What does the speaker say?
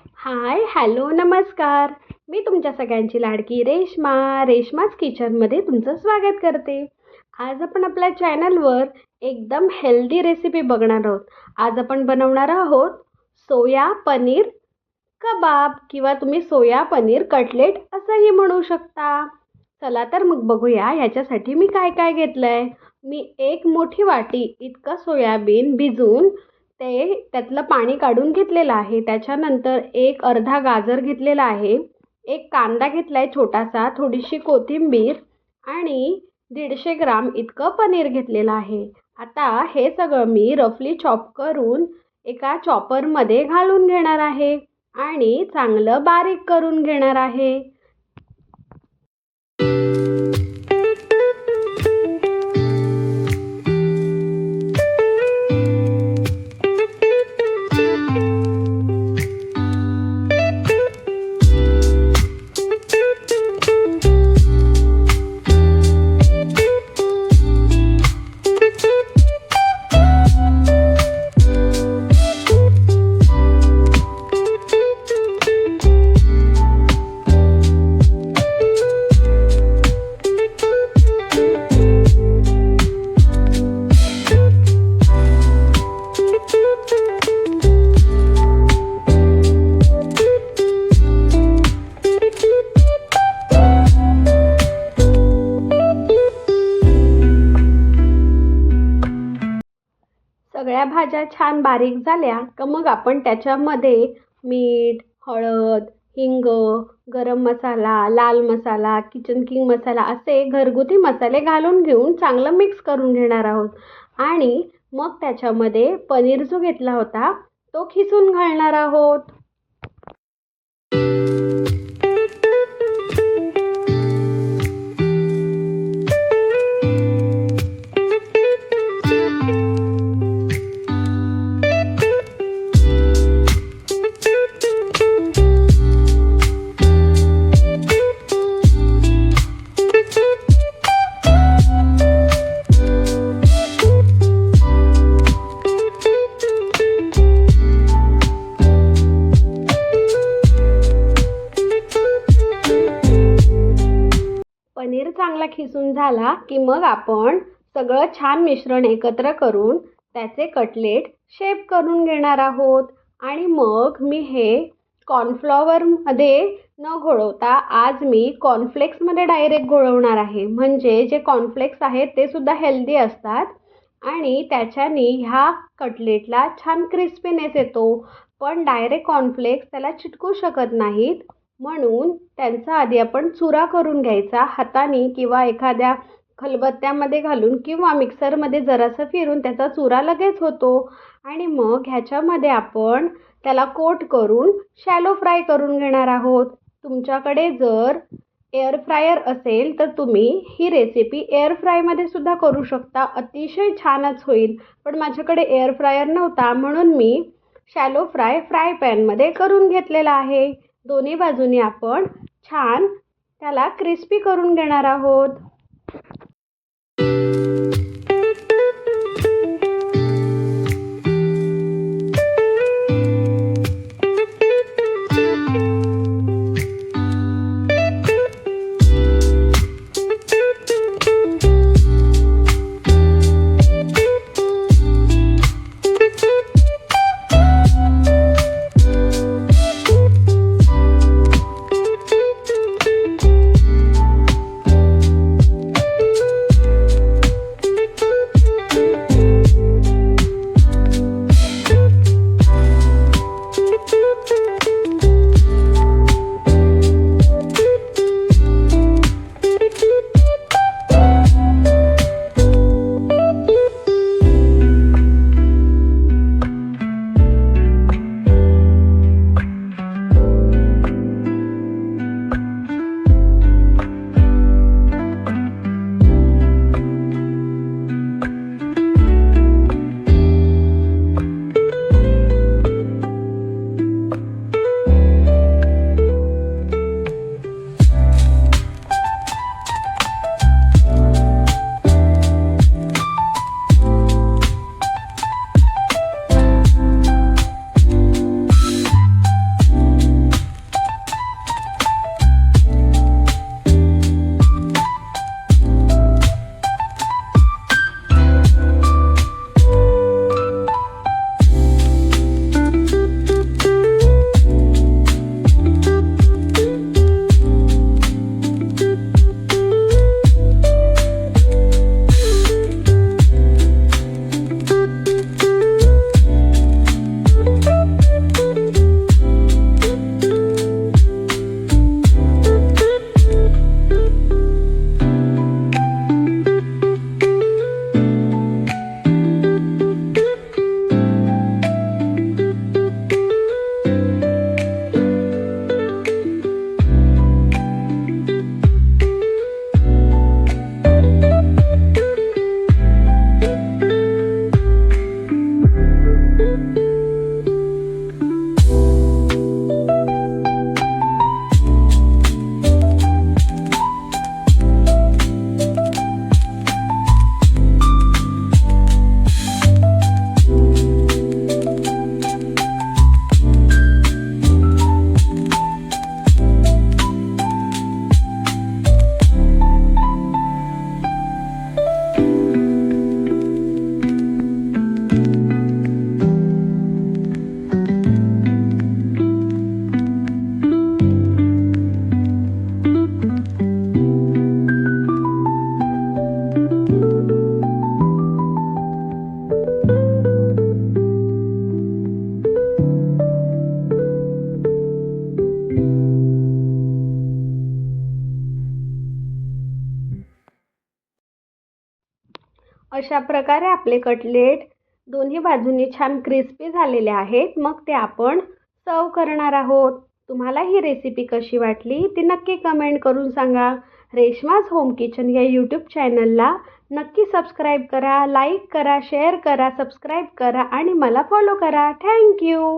हाय, hello, नमस्कार. मी तुमच्या सगळ्यांची लाडकी रेश्माच किचनमध्ये तुमचं स्वागत करते. आज आपण आपल्या चॅनलवर एकदम हेल्दी रेसिपी बघणार आहोत. आज आपण बनवणार आहोत सोया पनीर कबाब किंवा तुम्ही सोया पनीर कटलेट असंही म्हणू शकता. चला तर मग बघूया ह्याच्यासाठी मी काय काय घेतलं आहे. मी 1 मोठी वाटी इतकं सोयाबीन भिजवून त्यातलं पाणी काढून घेतलेलं आहे. त्याच्यानंतर एक अर्धा गाजर घेतलेला आहे, एक कांदा घेतला आहे छोटासा, थोडीशी कोथिंबीर आणि 150 ग्राम इतकं पनीर घेतलेलं आहे. आता हे सगळं मी रफली चॉप करून एका चॉपरमध्ये घालून घेणार आहे आणि चांगलं बारीक करून घेणार आहे. सगळ्या भाज्या छान बारीक झाल्या का मग आपण त्याच्यामध्ये मीठ, हळद, हिंग, गरम मसाला, लाल मसाला, किचन किंग मसाला असे घरगुती मसाले घालून घेऊन चांगलं मिक्स करून घेणार आहोत. आणि मग त्याच्यामध्ये पनीर जो घेतला होता तो खिसून घालणार आहोत. पनीर चांगला खिसून झाला की मग आपण सगळं छान मिश्रण एकत्र करून त्याचे कटलेट शेप करून घेणार आहोत. आणि मग मी हे कॉर्नफ्लॉवरमध्ये न घोळवता आज मी कॉर्नफ्लेक्समध्ये डायरेक्ट घोळवणार आहे. म्हणजे जे कॉर्नफ्लेक्स आहेत ते सुद्धा हेल्दी असतात आणि त्याच्याने ह्या कटलेटला छान क्रिस्पीनेस येतो. पण डायरेक्ट कॉर्नफ्लेक्स त्याला चिटकू शकत नाहीत, म्हणून त्यांचा आधी आपण चुरा करून घ्यायचा हाताने किंवा एखाद्या खलबत्त्यामध्ये घालून किंवा मिक्सरमध्ये जरासं फिरून त्याचा चुरा लगेच होतो. आणि मग ह्याच्यामध्ये आपण त्याला कोट करून शॅलो फ्राय करून घेणार आहोत. तुमच्याकडे जर एअर फ्रायर असेल तर तुम्ही ही रेसिपी एअर फ्रायमध्ये सुद्धा करू शकता, अतिशय छानच होईल. पण माझ्याकडे एअर फ्रायर नव्हता म्हणून मी शॅलो फ्राय पॅनमध्ये करून घेतलेला आहे. दोन्ही बाजूनी आपण छान त्याला क्रिस्पी करून घेणार आहोत. अशा प्रकारे आपले कटलेट दोन्ही बाजूंनी छान क्रिस्पी झालेले आहेत. मग ते आपण सर्व करणार आहोत. तुम्हाला ही रेसिपी कशी वाटली ती नक्की कमेंट करून सांगा. रेश्माज होम किचन या यूट्यूब चॅनलला नक्की सबस्क्राईब करा, लाईक करा, शेअर करा, सबस्क्राईब करा आणि मला फॉलो करा. थँक्यू.